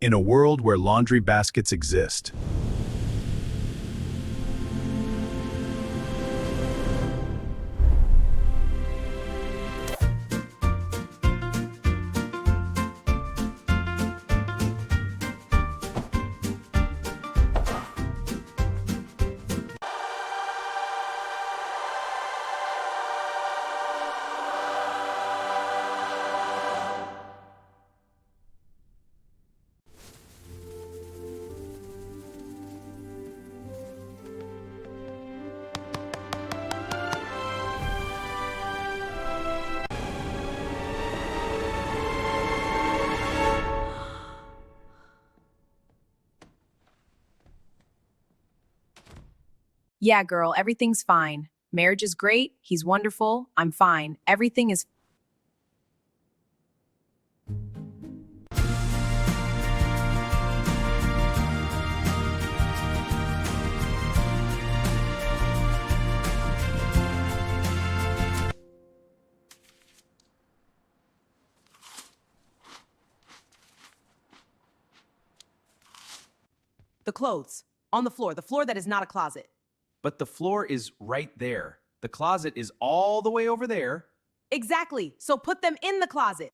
In a world where laundry baskets exist, Yeah, girl, everything's fine. Marriage is great. He's wonderful. I'm fine. Everything is. The clothes. On the floor. The floor that is not a closet. But the floor is right there. The closet is all the way over there. Exactly. So put them in the closet.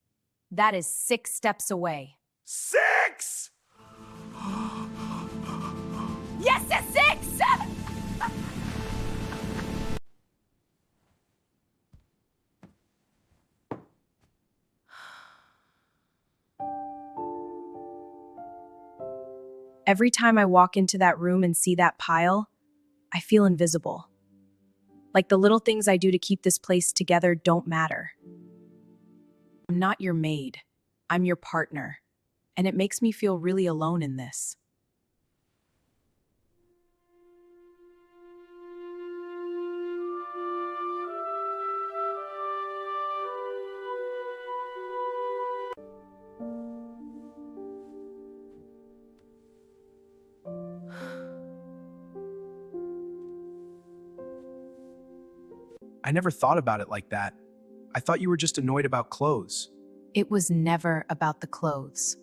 That is 6 steps away. 6! Yes, yes, 6! Every time I walk into that room and see that pile, I feel invisible. Like the little things I do to keep this place together don't matter. I'm not your maid. I'm your partner. And it makes me feel really alone in this. I never thought about it like that. I thought you were just annoyed about clothes. It was never about the clothes.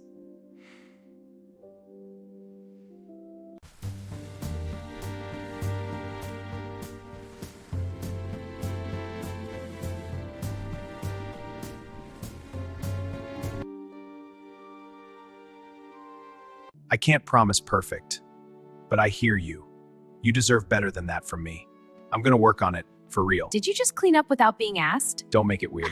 I can't promise perfect, but I hear you. You deserve better than that from me. I'm gonna work on it, for real. Did you just clean up without being asked? Don't make it weird.